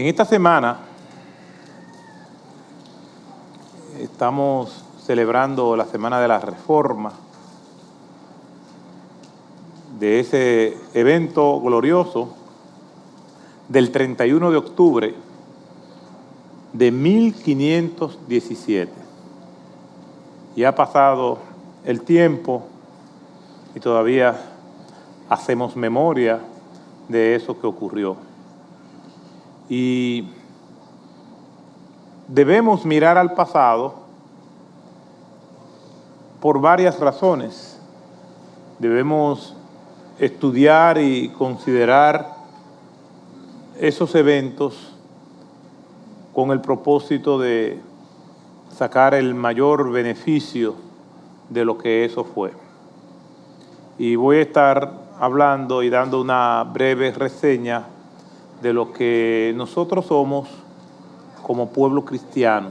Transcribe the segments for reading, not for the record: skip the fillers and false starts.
esta semana estamos celebrando la Semana de la Reforma, de ese evento glorioso del 31 de octubre de 1517. Y ha pasado el tiempo y todavía hacemos memoria de eso que ocurrió. Y debemos mirar al pasado por varias razones. Debemos estudiar y considerar esos eventos con el propósito de sacar el mayor beneficio de lo que eso fue. Y voy a estar hablando y dando una breve reseña de lo que nosotros somos como pueblo cristiano.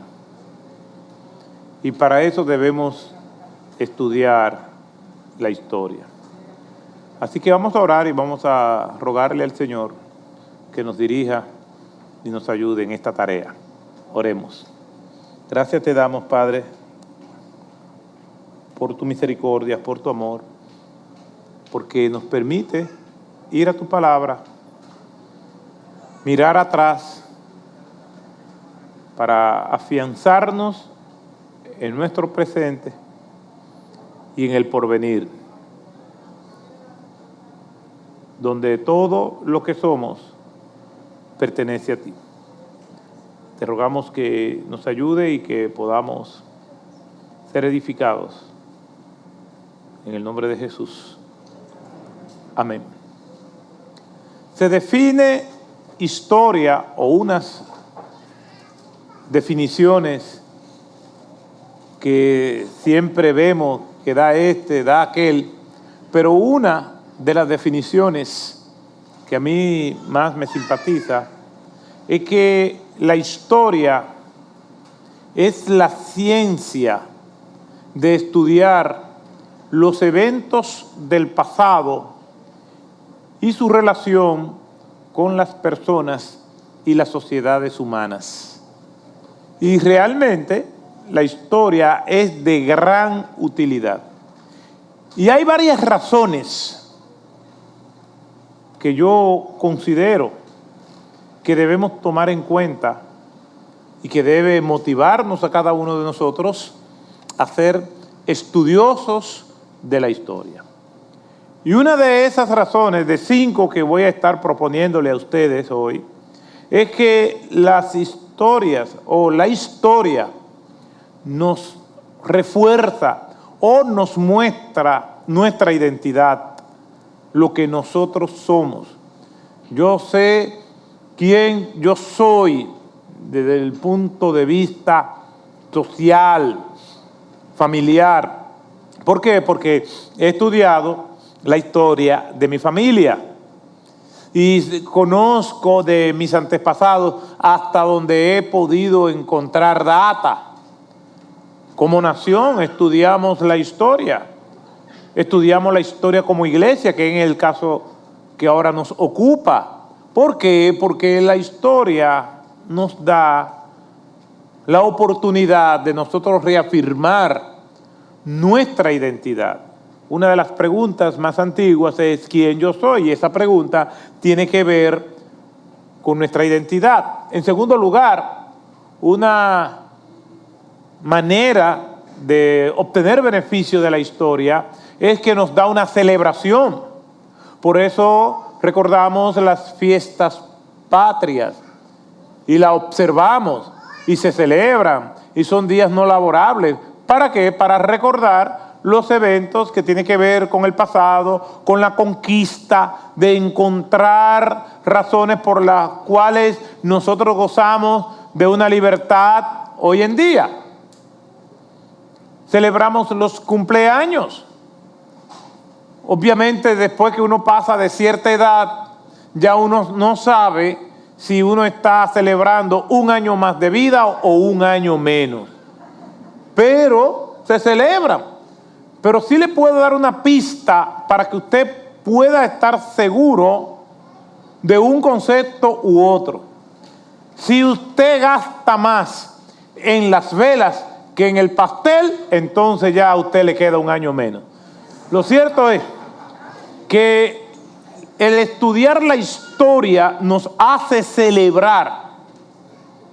Y para eso debemos estudiar la historia. Así que vamos a orar y vamos a rogarle al Señor que nos dirija y nos ayude en esta tarea. Oremos. Gracias te damos, Padre, por tu misericordia, por tu amor, porque nos permite ir a tu palabra, mirar atrás para afianzarnos en nuestro presente y en el porvenir, donde todo lo que somos pertenece a ti. Te rogamos que nos ayude y que podamos ser edificados. En el nombre de Jesús. Amén. Se define historia o unas definiciones que siempre vemos que da este, da aquel, pero una de las definiciones que a mí más me simpatiza es que la historia es la ciencia de estudiar los eventos del pasado y su relación con las personas y las sociedades humanas. Y realmente la historia es de gran utilidad. Y hay varias razones que yo considero que debemos tomar en cuenta y que debe motivarnos a cada uno de nosotros a ser estudiosos de la historia. Y una de esas razones, de 5 que voy a estar proponiéndole a ustedes hoy, es que las historias o la historia nos refuerza o nos muestra nuestra identidad, lo que nosotros somos. Yo sé quién yo soy desde el punto de vista social, familiar. ¿Por qué? Porque he estudiado la historia de mi familia y conozco de mis antepasados hasta donde he podido encontrar data. Como nación estudiamos la historia como iglesia, que es el caso que ahora nos ocupa. ¿Por qué? Porque la historia nos da la oportunidad de nosotros reafirmar nuestra identidad. Una de las preguntas más antiguas es ¿quién yo soy? Y esa pregunta tiene que ver con nuestra identidad. En segundo lugar, una manera de obtener beneficio de la historia es que nos da una celebración. Por eso recordamos las fiestas patrias y la observamos y se celebran y son días no laborables. ¿Para qué? Para recordar los eventos que tienen que ver con el pasado, con la conquista, de encontrar razones por las cuales nosotros gozamos de una libertad hoy en día. Celebramos los cumpleaños. Obviamente, después que uno pasa de cierta edad, ya uno no sabe si uno está celebrando un año más de vida o un año menos. Pero se celebran. Pero sí le puedo dar una pista para que usted pueda estar seguro de un concepto u otro. Si usted gasta más en las velas que en el pastel, entonces ya a usted le queda un año menos. Lo cierto es que el estudiar la historia nos hace celebrar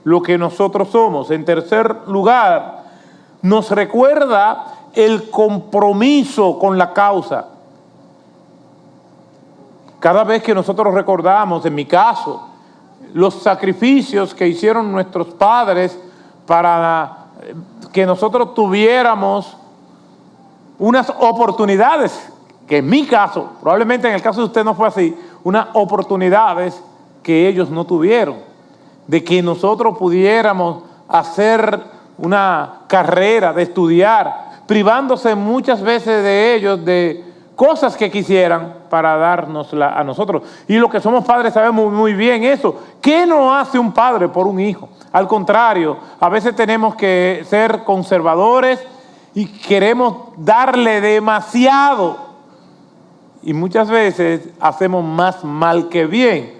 lo que nosotros somos. En tercer lugar, nos recuerda el compromiso con la causa. Cada vez que nosotros recordamos, en mi caso, los sacrificios que hicieron nuestros padres para que nosotros tuviéramos unas oportunidades, que en mi caso, probablemente en el caso de usted no fue así, unas oportunidades que ellos no tuvieron, de que nosotros pudiéramos hacer una carrera, de estudiar, privándose muchas veces de ellos de cosas que quisieran para dárnosla a nosotros. Y los que somos padres sabemos muy bien eso. ¿Qué no hace un padre por un hijo? Al contrario, a veces tenemos que ser conservadores y queremos darle demasiado. Y muchas veces hacemos más mal que bien.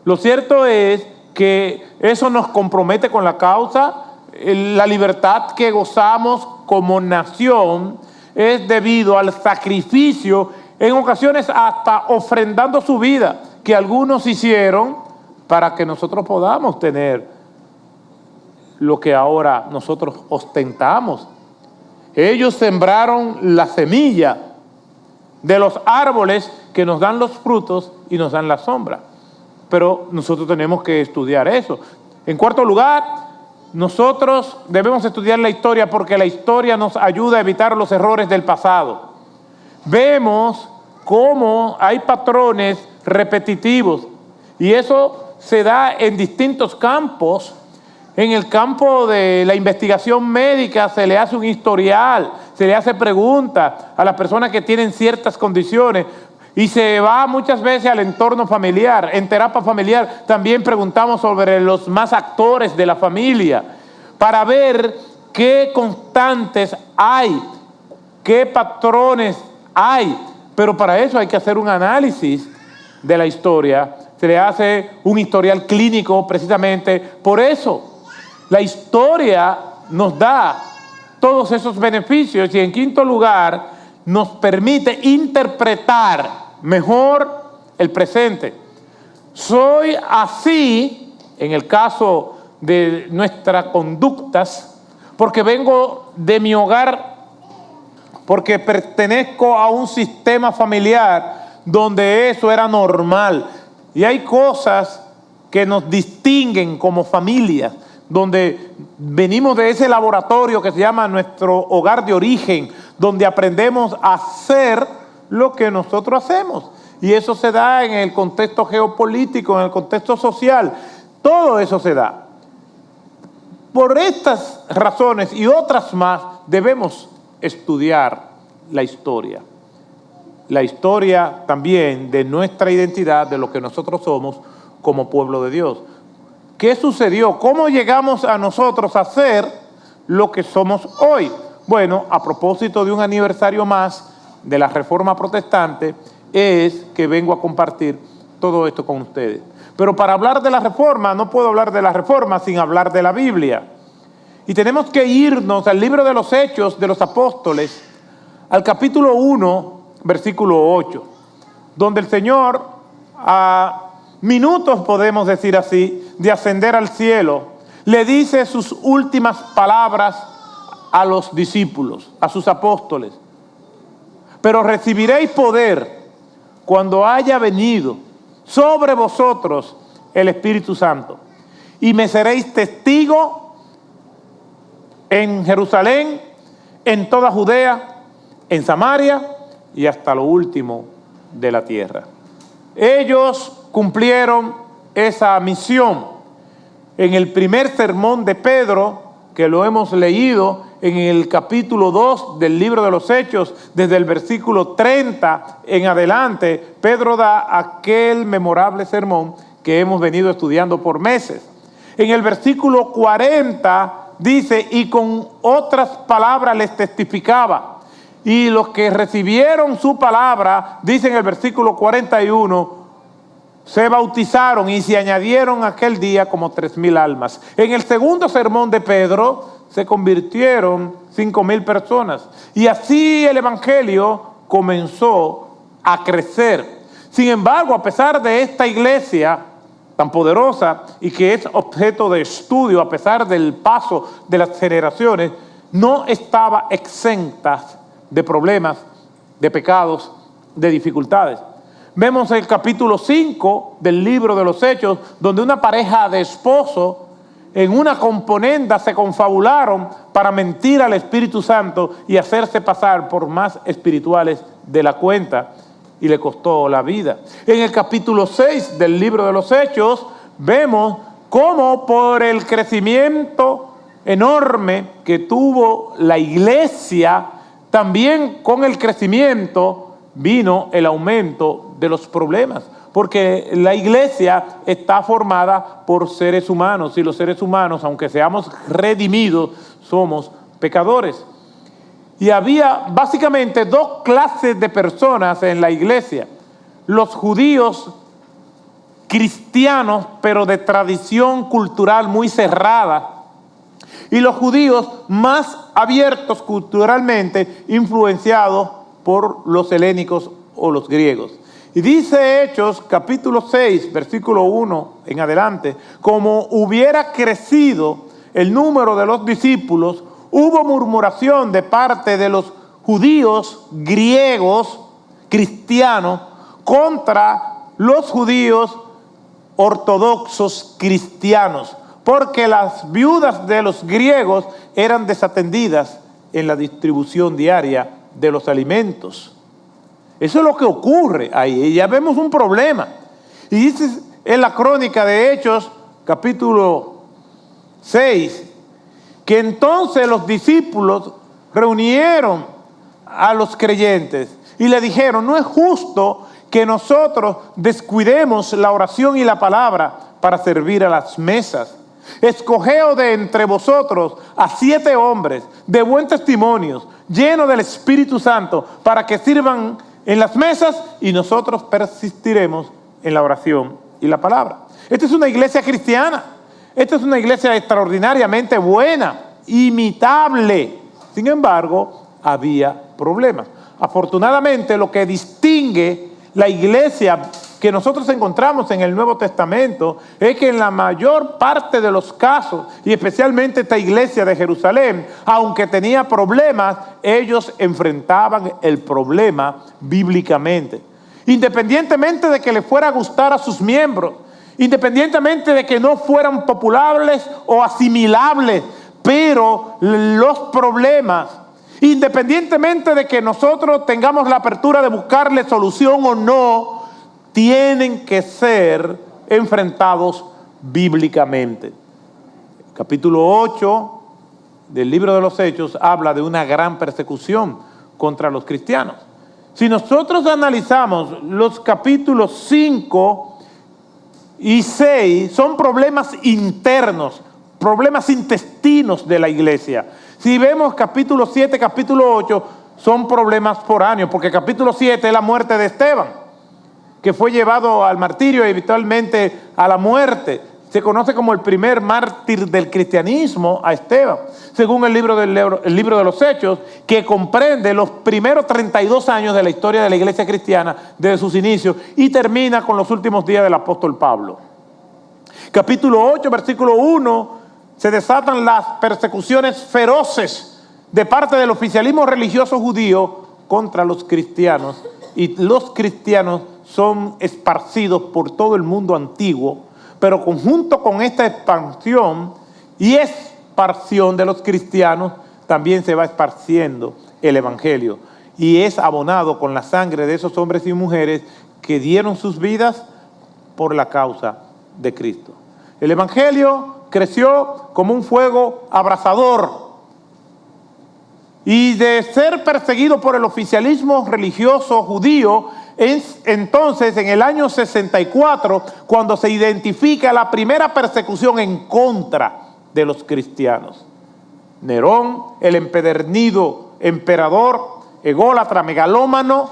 Lo cierto es que eso nos compromete con la causa. La libertad que gozamos como nación es debido al sacrificio, en ocasiones hasta ofrendando su vida, que algunos hicieron para que nosotros podamos tener lo que ahora nosotros ostentamos. Ellos sembraron la semilla de los árboles que nos dan los frutos y nos dan la sombra. Pero nosotros tenemos que estudiar eso. En cuarto lugar, nosotros debemos estudiar la historia porque la historia nos ayuda a evitar los errores del pasado. Vemos cómo hay patrones repetitivos y eso se da en distintos campos. En el campo de la investigación médica se le hace un historial, se le hace preguntas a las personas que tienen ciertas condiciones y se va muchas veces al entorno familiar. En terapia familiar también preguntamos sobre los más actores de la familia para ver qué constantes hay, qué patrones hay. Pero para eso hay que hacer un análisis de la historia. Se le hace un historial clínico precisamente por eso. La historia nos da todos esos beneficios y en quinto lugar nos permite interpretar mejor el presente. Soy así, en el caso de nuestras conductas, porque vengo de mi hogar, porque pertenezco a un sistema familiar donde eso era normal. Y hay cosas que nos distinguen como familias, donde venimos de ese laboratorio que se llama nuestro hogar de origen, donde aprendemos a hacer lo que nosotros hacemos. Y eso se da en el contexto geopolítico, en el contexto social. Todo eso se da. Por estas razones y otras más, debemos estudiar la historia. La historia también de nuestra identidad, de lo que nosotros somos como pueblo de Dios. ¿Qué sucedió? ¿Cómo llegamos a nosotros a ser lo que somos hoy? Bueno, a propósito de un aniversario más de la Reforma Protestante, es que vengo a compartir todo esto con ustedes. Pero para hablar de la Reforma, no puedo hablar de la Reforma sin hablar de la Biblia. Y tenemos que irnos al libro de los Hechos de los Apóstoles, al capítulo 1, versículo 8, donde el Señor, a minutos podemos decir así, de ascender al cielo, le dice sus últimas palabras a los discípulos, a sus apóstoles. Pero recibiréis poder cuando haya venido sobre vosotros el Espíritu Santo. Y me seréis testigo en Jerusalén, en toda Judea, en Samaria y hasta lo último de la tierra. Ellos cumplieron esa misión. En el primer sermón de Pedro, que lo hemos leído en el capítulo 2 del libro de los Hechos, desde el versículo 30 en adelante, Pedro da aquel memorable sermón que hemos venido estudiando por meses. En el versículo 40 dice, y con otras palabras les testificaba. Y los que recibieron su palabra, dice en el versículo 41, se bautizaron y se añadieron aquel día como 3,000 almas. En el segundo sermón de Pedro se convirtieron 5,000 personas. Y así el evangelio comenzó a crecer. Sin embargo, a pesar de esta iglesia tan poderosa y que es objeto de estudio, a pesar del paso de las generaciones, no estaba exenta de problemas, de pecados, de dificultades. Vemos el capítulo 5 del libro de los Hechos, donde una pareja de esposos en una componenda se confabularon para mentir al Espíritu Santo y hacerse pasar por más espirituales de la cuenta, y le costó la vida. En el capítulo 6 del libro de los Hechos vemos cómo por el crecimiento enorme que tuvo la iglesia, también con el crecimiento vino el aumento de los problemas, porque la iglesia está formada por seres humanos, y los seres humanos, aunque seamos redimidos, somos pecadores. Y había básicamente dos clases de personas en la iglesia: los judíos cristianos, pero de tradición cultural muy cerrada, y los judíos más abiertos culturalmente, influenciados por los helénicos o los griegos. Y dice Hechos capítulo 6, versículo 1 en adelante: como hubiera crecido el número de los discípulos, hubo murmuración de parte de los judíos griegos cristianos contra los judíos ortodoxos cristianos, porque las viudas de los griegos eran desatendidas en la distribución diaria de los alimentos. Eso es lo que ocurre ahí, y ya vemos un problema. Y dice en la crónica de Hechos, capítulo 6, que entonces los discípulos reunieron a los creyentes y le dijeron: no es justo que nosotros descuidemos la oración y la palabra para servir a las mesas. Escogeos de entre vosotros a 7 hombres de buen testimonio, llenos del Espíritu Santo, para que sirvan en las mesas, y nosotros persistiremos en la oración y la palabra. Esta es una iglesia cristiana. Esta es una iglesia extraordinariamente buena, imitable. Sin embargo, había problemas. Afortunadamente, lo que distingue la iglesia que nosotros encontramos en el Nuevo Testamento es que en la mayor parte de los casos, y especialmente esta iglesia de Jerusalén, aunque tenía problemas, ellos enfrentaban el problema bíblicamente. Independientemente de que le fuera a gustar a sus miembros, independientemente de que no fueran populares o asimilables, pero los problemas, independientemente de que nosotros tengamos la apertura de buscarle solución o no, tienen que ser enfrentados bíblicamente. Capítulo 8 del libro de los Hechos habla de una gran persecución contra los cristianos. Si nosotros analizamos los capítulos 5 y 6, son problemas internos, problemas intestinos de la iglesia. Si vemos capítulo 7, capítulo 8, son problemas foráneos, porque capítulo 7 es la muerte de Esteban, que fue llevado al martirio y eventualmente a la muerte. Se conoce como el primer mártir del cristianismo a Esteban, según el libro de los Hechos, que comprende los primeros 32 años de la historia de la iglesia cristiana desde sus inicios y termina con los últimos días del apóstol Pablo. Capítulo 8, versículo 1, se desatan las persecuciones feroces de parte del oficialismo religioso judío contra los cristianos, y los cristianos son esparcidos por todo el mundo antiguo, pero conjunto con esta expansión y esparción de los cristianos, también se va esparciendo el evangelio, y es abonado con la sangre de esos hombres y mujeres que dieron sus vidas por la causa de Cristo. El evangelio creció como un fuego abrasador, y de ser perseguido por el oficialismo religioso judío, es entonces en el año 64 cuando se identifica la primera persecución en contra de los cristianos. Nerón, el empedernido emperador, ególatra, megalómano,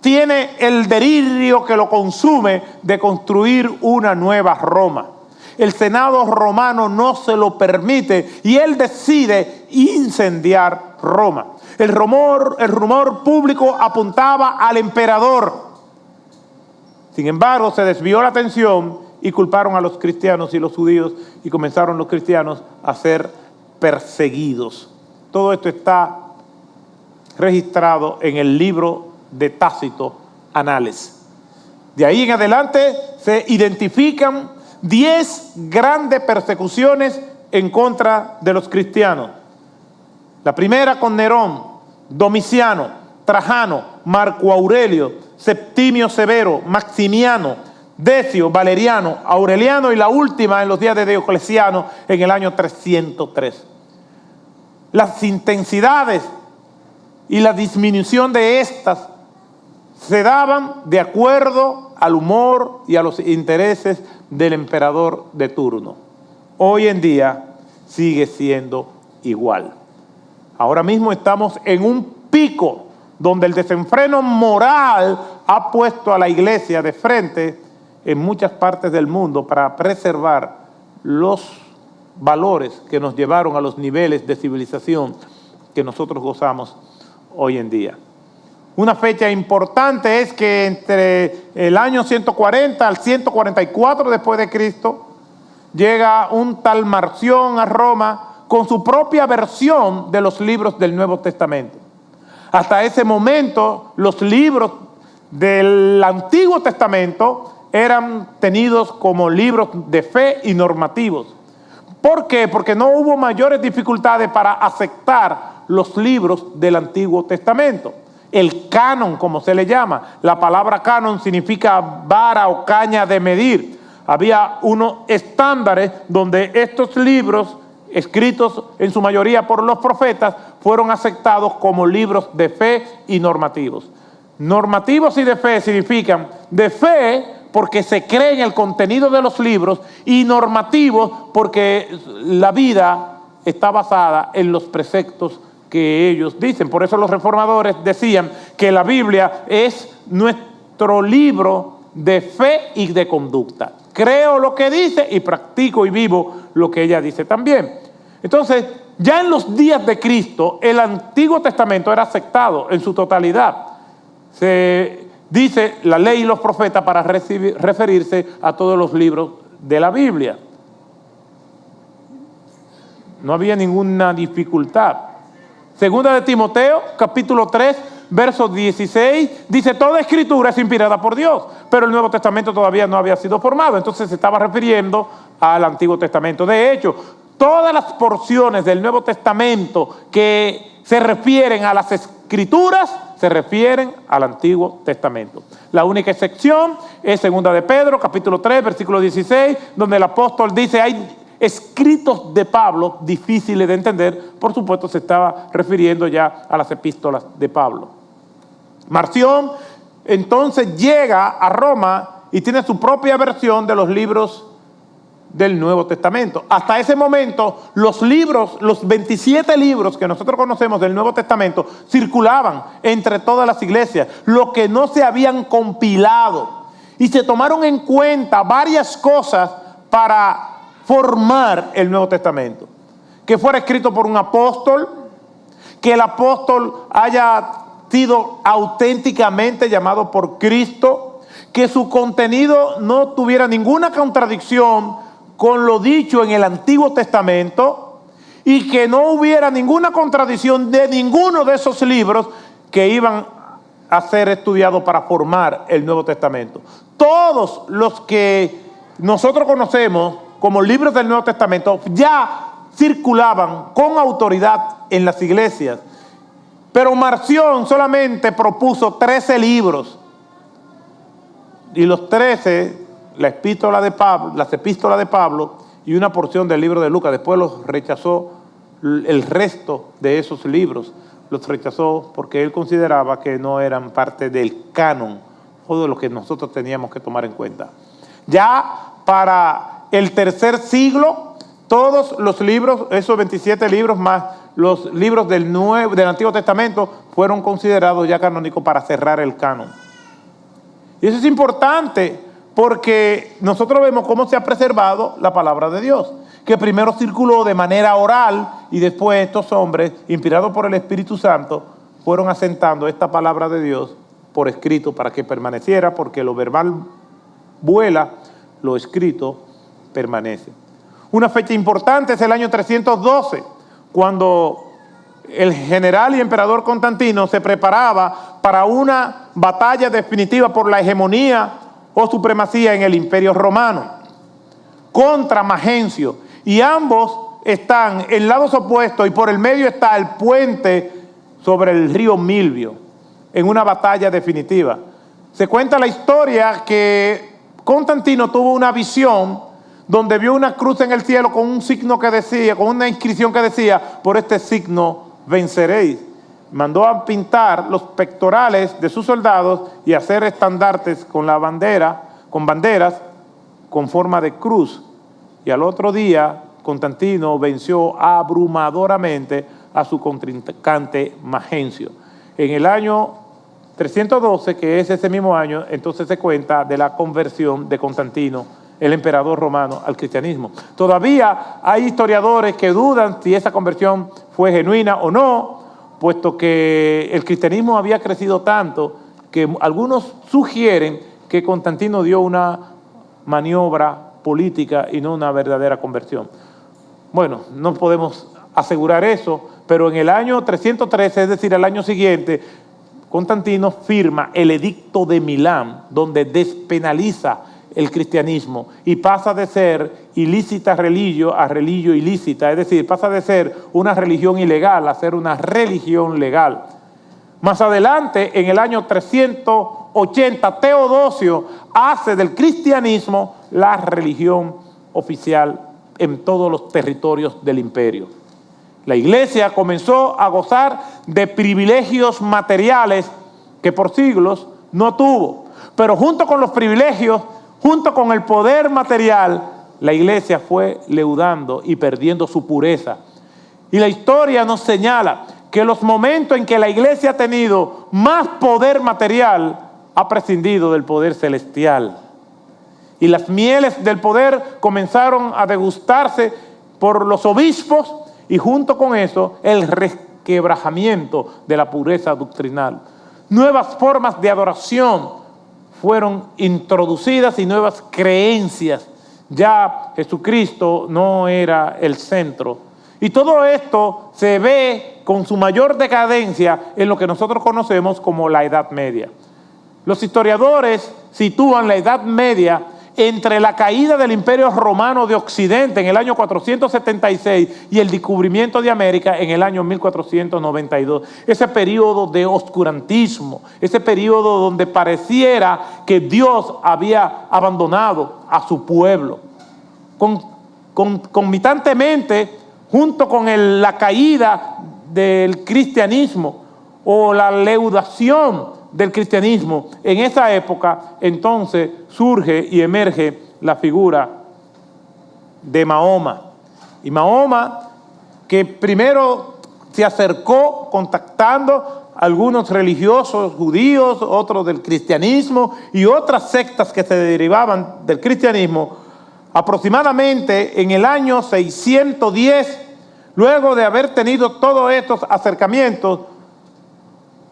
tiene el delirio que lo consume de construir una nueva Roma. El Senado romano no se lo permite y él decide incendiar Roma. El rumor público apuntaba al emperador. Sin embargo, se desvió la atención y culparon a los cristianos y los judíos y comenzaron los cristianos a ser perseguidos. Todo esto está registrado en el libro de Tácito, Anales. De ahí en adelante se identifican 10 grandes persecuciones en contra de los cristianos. La primera con Nerón, Domiciano, Trajano, Marco Aurelio, Septimio Severo, Maximiano, Decio, Valeriano, Aureliano y la última en los días de Diocleciano en el año 303. Las intensidades y la disminución de estas se daban de acuerdo al humor y a los intereses del emperador de turno. Hoy en día sigue siendo igual. Ahora mismo estamos en un pico donde el desenfreno moral ha puesto a la iglesia de frente en muchas partes del mundo para preservar los valores que nos llevaron a los niveles de civilización que nosotros gozamos hoy en día. Una fecha importante es que entre el año 140 al 144 después de Cristo llega un tal Marción a Roma con su propia versión de los libros del Nuevo Testamento. Hasta ese momento los libros del Antiguo Testamento eran tenidos como libros de fe y normativos. ¿Por qué? Porque no hubo mayores dificultades para aceptar los libros del Antiguo Testamento. El canon, como se le llama. La palabra canon significa vara o caña de medir. Había unos estándares donde estos libros, escritos en su mayoría por los profetas, fueron aceptados como libros de fe y normativos. Normativos y de fe significan de fe porque se cree en el contenido de los libros y normativos porque la vida está basada en los preceptos que ellos dicen. Por eso los reformadores decían que la Biblia es nuestro libro de fe y de conducta. Creo lo que dice y practico y vivo lo que ella dice también. Entonces, ya en los días de Cristo, el Antiguo Testamento era aceptado en su totalidad. Se dice la ley y los profetas para referirse a todos los libros de la Biblia. No había ninguna dificultad. Segunda de Timoteo, capítulo 3, verso 16, dice: toda escritura es inspirada por Dios, pero el Nuevo Testamento todavía no había sido formado, entonces se estaba refiriendo al Antiguo Testamento. De hecho, todas las porciones del Nuevo Testamento que se refieren a las escrituras se refieren al Antiguo Testamento. La única excepción es Segunda de Pedro, capítulo 3, versículo 16, donde el apóstol dice: hay escritos de Pablo difíciles de entender. Por supuesto se estaba refiriendo ya a las epístolas de Pablo. Marción entonces llega a Roma y tiene su propia versión de los libros del Nuevo Testamento. Hasta ese momento los libros, los 27 libros que nosotros conocemos del Nuevo Testamento circulaban entre todas las iglesias, lo que no se habían compilado, y se tomaron en cuenta varias cosas para formar el Nuevo Testamento. Que fuera escrito por un apóstol, que el apóstol haya sido auténticamente llamado por Cristo, que su contenido no tuviera ninguna contradicción con lo dicho en el Antiguo Testamento y que no hubiera ninguna contradicción de ninguno de esos libros que iban a ser estudiados para formar el Nuevo Testamento. Todos los que nosotros conocemos como libros del Nuevo Testamento ya circulaban con autoridad en las iglesias, pero Marción solamente propuso 13 libros, y los 13, las epístolas de Pablo y una porción del libro de Lucas. Después los rechazó, el resto de esos libros los rechazó porque él consideraba que no eran parte del canon o de lo que nosotros teníamos que tomar en cuenta. Ya para el tercer siglo, todos los libros, esos 27 libros más los libros del Antiguo Testamento, fueron considerados ya canónicos para cerrar el canon. Y eso es importante porque nosotros vemos cómo se ha preservado la palabra de Dios, que primero circuló de manera oral y después estos hombres, inspirados por el Espíritu Santo, fueron asentando esta palabra de Dios por escrito para que permaneciera, porque lo verbal vuela, lo escrito permanece. Una fecha importante es el año 312, cuando el general y emperador Constantino se preparaba para una batalla definitiva por la hegemonía o supremacía en el Imperio Romano contra Magencio, y ambos están en lados opuestos y por el medio está el puente sobre el río Milvio en una batalla definitiva. Se cuenta la historia que Constantino tuvo una visión donde vio una cruz en el cielo con un signo que decía, con una inscripción que decía: por este signo venceréis. Mandó a pintar los pectorales de sus soldados y hacer estandartes con banderas con forma de cruz. Y al otro día Constantino venció abrumadoramente a su contrincante Magencio. En el año 312, que es ese mismo año, entonces se cuenta de la conversión de Constantino, el emperador romano, al cristianismo. Todavía hay historiadores que dudan si esa conversión fue genuina o no, puesto que el cristianismo había crecido tanto que algunos sugieren que Constantino dio una maniobra política y no una verdadera conversión. Bueno, no podemos asegurar eso, pero en el año 313, es decir, el año siguiente, Constantino firma el Edicto de Milán, donde despenaliza el cristianismo y pasa de ser ilícita religio a religio ilícita, es decir, pasa de ser una religión ilegal a ser una religión legal. Más adelante, en el año 380, Teodosio hace del cristianismo la religión oficial en todos los territorios del imperio. La iglesia comenzó a gozar de privilegios materiales que por siglos no tuvo, pero junto con los privilegios, junto con el poder material, la iglesia fue leudando y perdiendo su pureza. Y la historia nos señala que los momentos en que la iglesia ha tenido más poder material, ha prescindido del poder celestial. Y las mieles del poder comenzaron a degustarse por los obispos y junto con eso el resquebrajamiento de la pureza doctrinal. Nuevas formas de adoración fueron introducidas y nuevas creencias. Ya Jesucristo no era el centro. Y todo esto se ve con su mayor decadencia en lo que nosotros conocemos como la Edad Media. Los historiadores sitúan la Edad Media entre la caída del Imperio Romano de Occidente en el año 476 y el descubrimiento de América en el año 1492. Ese periodo de oscurantismo, ese periodo donde pareciera que Dios había abandonado a su pueblo. Concomitantemente, junto con la caída del cristianismo o la leudación del cristianismo, en esa época entonces surge y emerge la figura de Mahoma. Y Mahoma, que primero se acercó contactando a algunos religiosos judíos, otros del cristianismo y otras sectas que se derivaban del cristianismo, aproximadamente en el año 610, luego de haber tenido todos estos acercamientos,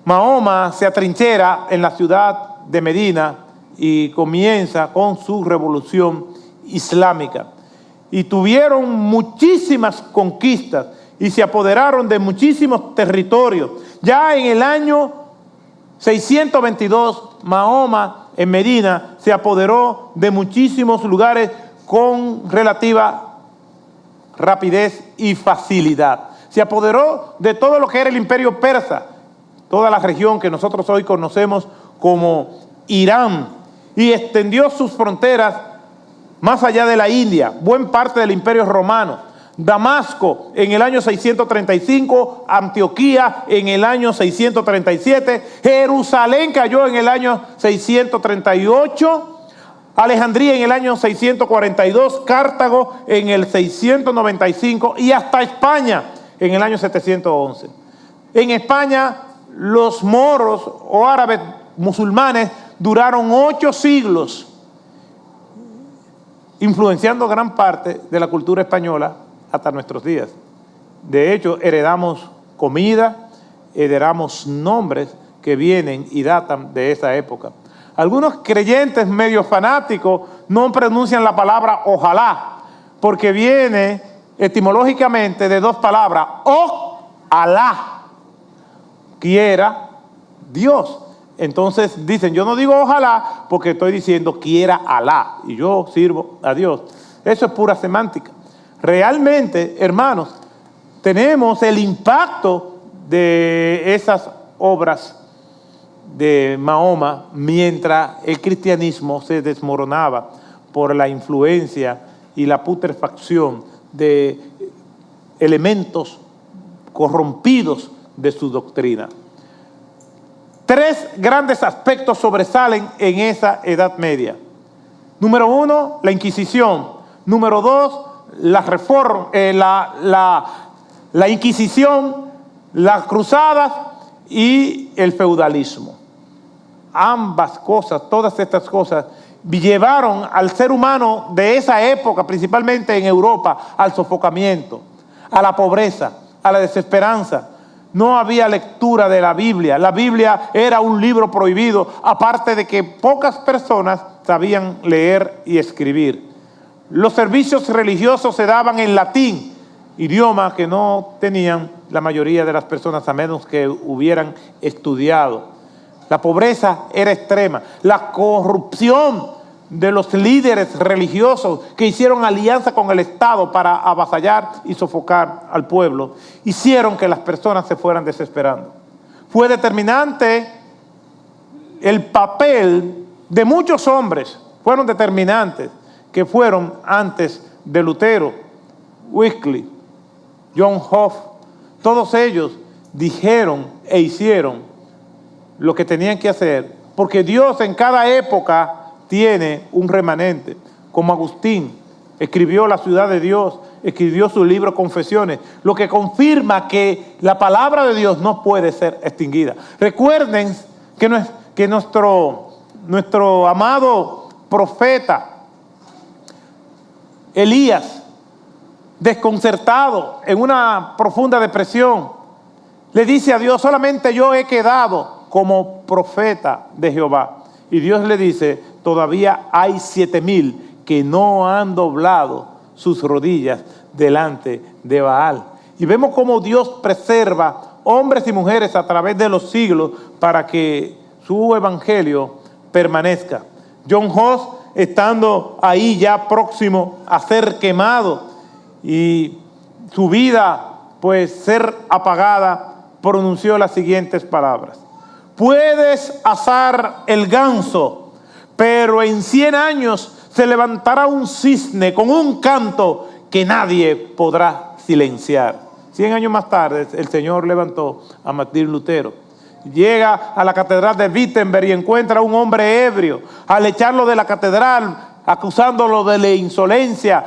Mahoma se atrinchera en la ciudad de Medina y comienza con su revolución islámica. Y tuvieron muchísimas conquistas y se apoderaron de muchísimos territorios. Ya en el año 622, Mahoma en Medina se apoderó de muchísimos lugares con relativa rapidez y facilidad. Se apoderó de todo lo que era el imperio persa, toda la región que nosotros hoy conocemos como Irán, y extendió sus fronteras más allá de la India, buena parte del imperio romano. Damasco en el año 635, Antioquía en el año 637, Jerusalén cayó en el año 638, Alejandría en el año 642, Cartago en el 695 y hasta España en el año 711. En España los moros o árabes musulmanes duraron 8 siglos, influenciando gran parte de la cultura española hasta nuestros días. De hecho, heredamos comida, heredamos nombres que vienen y datan de esa época. Algunos creyentes medio fanáticos no pronuncian la palabra ojalá, porque viene etimológicamente de 2 palabras, o-alá, quiera Dios. Entonces dicen, yo no digo ojalá porque estoy diciendo quiera Alá y yo sirvo a Dios. Eso es pura semántica. Realmente, hermanos, tenemos el impacto de esas obras de Mahoma mientras el cristianismo se desmoronaba por la influencia y la putrefacción de elementos corrompidos de su doctrina. 3 grandes aspectos sobresalen en esa Edad Media. Número 1, la Inquisición. Número 2, la Inquisición, las cruzadas y el feudalismo. Ambas cosas, todas estas cosas, llevaron al ser humano de esa época, principalmente en Europa, al sofocamiento, a la pobreza, a la desesperanza. No había lectura de la Biblia. La Biblia era un libro prohibido, aparte de que pocas personas sabían leer y escribir. Los servicios religiosos se daban en latín, idioma que no tenían la mayoría de las personas, a menos que hubieran estudiado. La pobreza era extrema. La corrupción de los líderes religiosos que hicieron alianza con el Estado para avasallar y sofocar al pueblo, hicieron que las personas se fueran desesperando. Fue determinante el papel de muchos hombres, fueron determinantes, que fueron antes de Lutero, Wycliffe, John Huff. Todos ellos dijeron e hicieron lo que tenían que hacer, porque Dios en cada época tiene un remanente, como Agustín escribió La ciudad de Dios, escribió su libro Confesiones, lo que confirma que la palabra de Dios no puede ser extinguida. Recuerden que nuestro amado profeta Elías, desconcertado, en una profunda depresión, le dice a Dios, solamente yo he quedado como profeta de Jehová. Y Dios le dice, todavía hay 7,000 que no han doblado sus rodillas delante de Baal. Y vemos cómo Dios preserva hombres y mujeres a través de los siglos para que su evangelio permanezca. John Huss, estando ahí ya próximo a ser quemado y su vida pues ser apagada, pronunció las siguientes palabras: puedes asar el ganso, pero en 100 años se levantará un cisne con un canto que nadie podrá silenciar. 100 años más tarde, el Señor levantó a Martín Lutero. Llega a la catedral de Wittenberg y encuentra a un hombre ebrio. Al echarlo de la catedral, acusándolo de la insolencia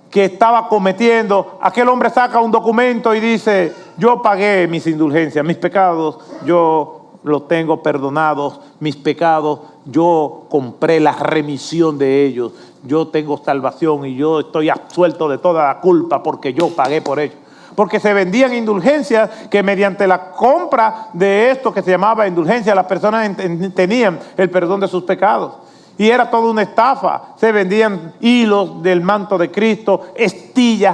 que estaba cometiendo, aquel hombre saca un documento y dice: yo pagué mis indulgencias, mis pecados, yo los tengo perdonados, mis pecados, yo compré la remisión de ellos, yo tengo salvación y yo estoy absuelto de toda la culpa porque yo pagué por ellos. Porque se vendían indulgencias que mediante la compra de esto que se llamaba indulgencia, las personas tenían el perdón de sus pecados. Y era toda una estafa. Se vendían hilos del manto de Cristo,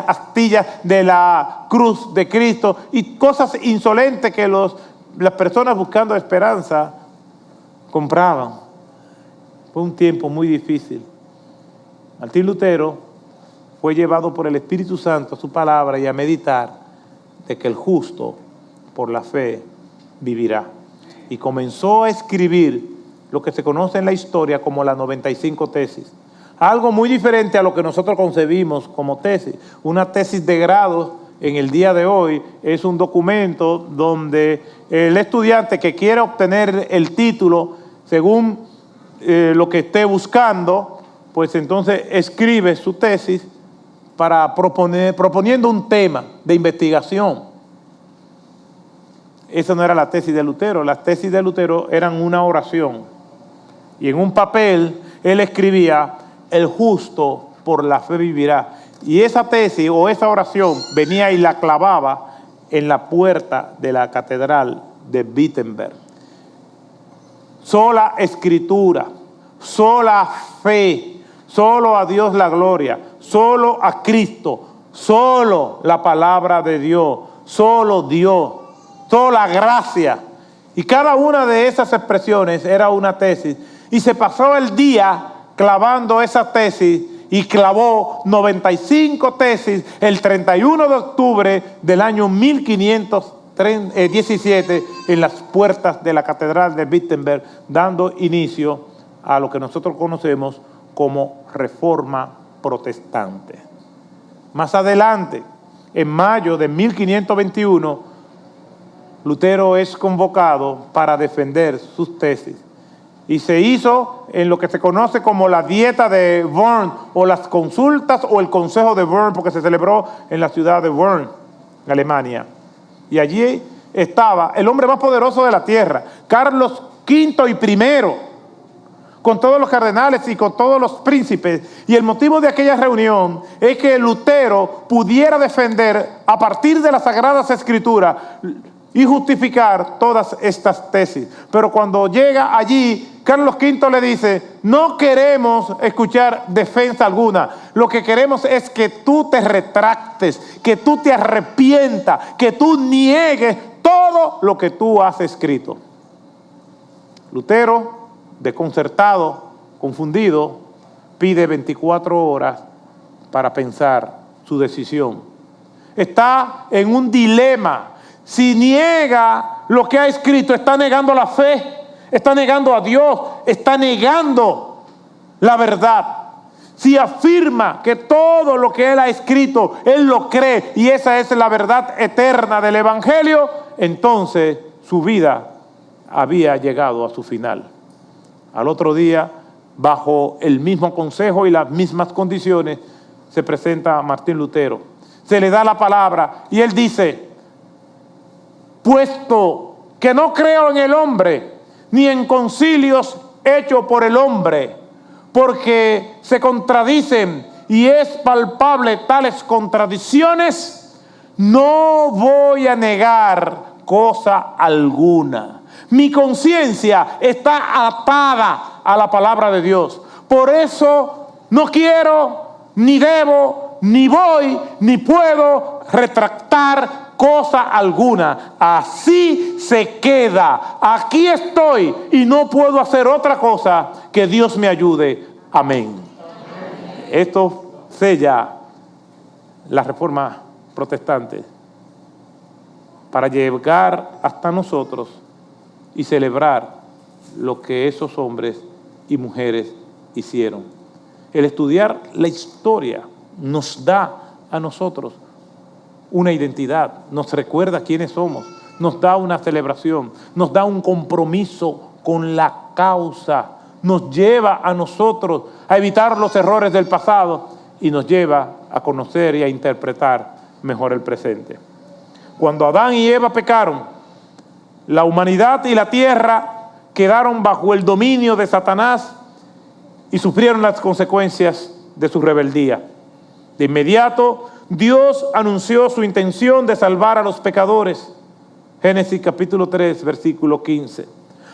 astillas de la cruz de Cristo y cosas insolentes que las personas buscando esperanza compraban. Fue un tiempo muy difícil. Martín Lutero fue llevado por el Espíritu Santo a su palabra y a meditar de que el justo por la fe vivirá. Y comenzó a escribir lo que se conoce en la historia como las 95 tesis. Algo muy diferente a lo que nosotros concebimos como tesis. Una tesis de grado en el día de hoy es un documento donde el estudiante que quiere obtener el título según lo que esté buscando, pues entonces escribe su tesis para proponiendo un tema de investigación. Esa no era la tesis de Lutero. Las tesis de Lutero eran una oración Y en un papel él escribía: el justo por la fe vivirá. Y esa tesis o esa oración venía y la clavaba en la puerta de la catedral de Wittenberg. Sola escritura, sola fe, solo a Dios la gloria, solo a Cristo, solo la palabra de Dios, solo Dios, sola gracia. Y cada una de esas expresiones era una tesis. Y se pasó el día clavando esa tesis y clavó 95 tesis el 31 de octubre del año 1517 en las puertas de la catedral de Wittenberg, dando inicio a lo que nosotros conocemos como Reforma Protestante. Más adelante, en mayo de 1521, Lutero es convocado para defender sus tesis. Y se hizo en lo que se conoce como la Dieta de Worms, o las consultas o el Consejo de Worms, porque se celebró en la ciudad de Worms, Alemania. Y allí estaba el hombre más poderoso de la tierra, Carlos V y I, con todos los cardenales y con todos los príncipes. Y el motivo de aquella reunión es que Lutero pudiera defender a partir de las Sagradas Escrituras y justificar todas estas tesis. Pero cuando llega allí, Carlos V le dice: no queremos escuchar defensa alguna, lo que queremos es que tú te retractes, que tú te arrepientas, que tú niegues todo lo que tú has escrito. Lutero, desconcertado, confundido, pide 24 horas para pensar su decisión. Está en un dilema. Si niega lo que ha escrito, está negando la fe, está negando a Dios, está negando la verdad. Si afirma que todo lo que él ha escrito, él lo cree y esa es la verdad eterna del Evangelio, entonces su vida había llegado a su final. Al otro día, bajo el mismo consejo y las mismas condiciones, se presenta a Martín Lutero. Se le da la palabra y él dice: puesto que no creo en el hombre, ni en concilios hechos por el hombre, porque se contradicen y es palpable tales contradicciones, no voy a negar cosa alguna. Mi conciencia está atada a la palabra de Dios. Por eso no quiero, ni debo, ni voy, ni puedo retractar cosa alguna. Así se queda. Aquí estoy y no puedo hacer otra cosa que Dios me ayude. Amén. Esto sella la Reforma Protestante para llegar hasta nosotros y celebrar lo que esos hombres y mujeres hicieron. El estudiar la historia nos da a nosotros una identidad, nos recuerda quiénes somos, nos da una celebración, nos da un compromiso con la causa, nos lleva a nosotros a evitar los errores del pasado y nos lleva a conocer y a interpretar mejor el presente. Cuando Adán y Eva pecaron, la humanidad y la tierra quedaron bajo el dominio de Satanás y sufrieron las consecuencias de su rebeldía. De inmediato, Dios anunció su intención de salvar a los pecadores. Génesis capítulo 3, versículo 15.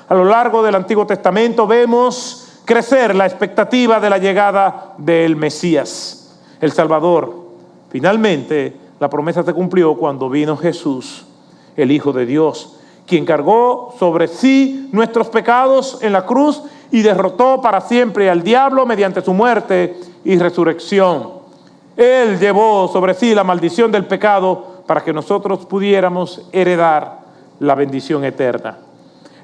A lo largo del Antiguo Testamento vemos crecer la expectativa de la llegada del Mesías, el Salvador. Finalmente, la promesa se cumplió cuando vino Jesús, el Hijo de Dios, quien cargó sobre sí nuestros pecados en la cruz y derrotó para siempre al diablo mediante su muerte y resurrección. Él llevó sobre sí la maldición del pecado para que nosotros pudiéramos heredar la bendición eterna.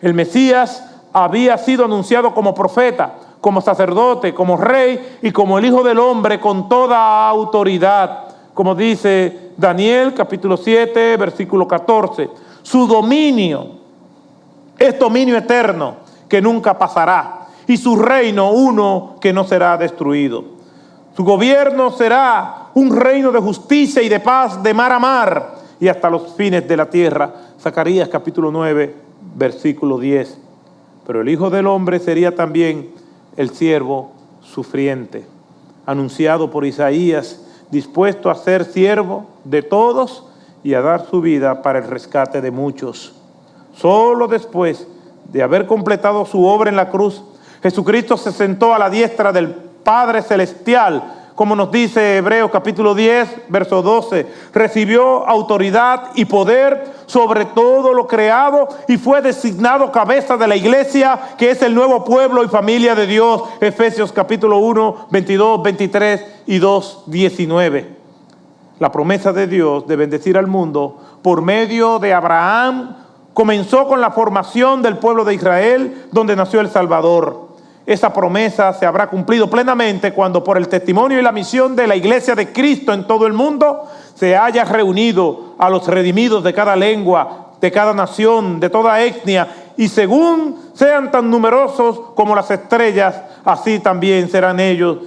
El Mesías había sido anunciado como profeta, como sacerdote, como rey y como el Hijo del Hombre con toda autoridad, como dice Daniel capítulo 7, versículo 14. Su dominio es dominio eterno que nunca pasará y su reino uno que no será destruido. Su gobierno será un reino de justicia y de paz de mar a mar y hasta los fines de la tierra. Zacarías capítulo 9, versículo 10. pero el Hijo del Hombre sería también el siervo sufriente, anunciado por Isaías, dispuesto a ser siervo de todos y a dar su vida para el rescate de muchos. Solo después de haber completado su obra en la cruz, Jesucristo se sentó a la diestra del Padre Celestial, como nos dice Hebreos capítulo 10, verso 12, recibió autoridad y poder sobre todo lo creado y fue designado cabeza de la iglesia, que es el nuevo pueblo y familia de Dios. Efesios capítulo 1, 22, 23 y 2, 19. La promesa de Dios de bendecir al mundo por medio de Abraham comenzó con la formación del pueblo de Israel, donde nació el Salvador. Esa promesa se habrá cumplido plenamente cuando por el testimonio y la misión de la iglesia de Cristo en todo el mundo se haya reunido a los redimidos de cada lengua, de cada nación, de toda etnia, y según sean tan numerosos como las estrellas, así también serán ellos.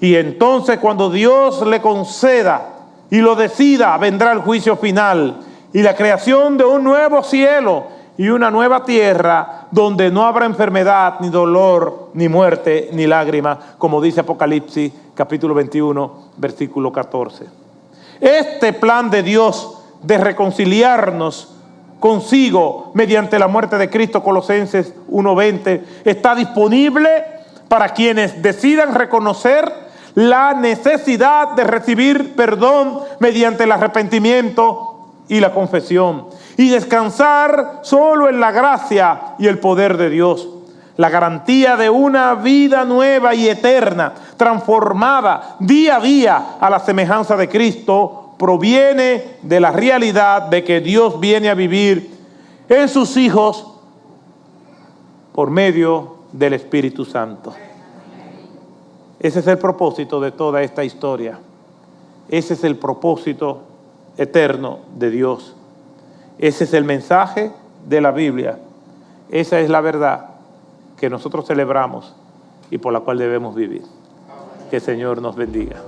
Y entonces cuando Dios le conceda y lo decida, vendrá el juicio final y la creación de un nuevo cielo y una nueva tierra donde no habrá enfermedad, ni dolor, ni muerte, ni lágrima, como dice Apocalipsis capítulo 21, versículo 14. Este plan de Dios de reconciliarnos consigo mediante la muerte de Cristo, Colosenses 1:20, está disponible para quienes decidan reconocer la necesidad de recibir perdón mediante el arrepentimiento y la confesión, y descansar solo en la gracia y el poder de Dios. La garantía de una vida nueva y eterna, transformada día a día a la semejanza de Cristo, proviene de la realidad de que Dios viene a vivir en sus hijos por medio del Espíritu Santo. Ese es el propósito de toda esta historia. Ese es el propósito eterno de Dios. Ese es el mensaje de la Biblia. Esa es la verdad que nosotros celebramos y por la cual debemos vivir. Que el Señor nos bendiga.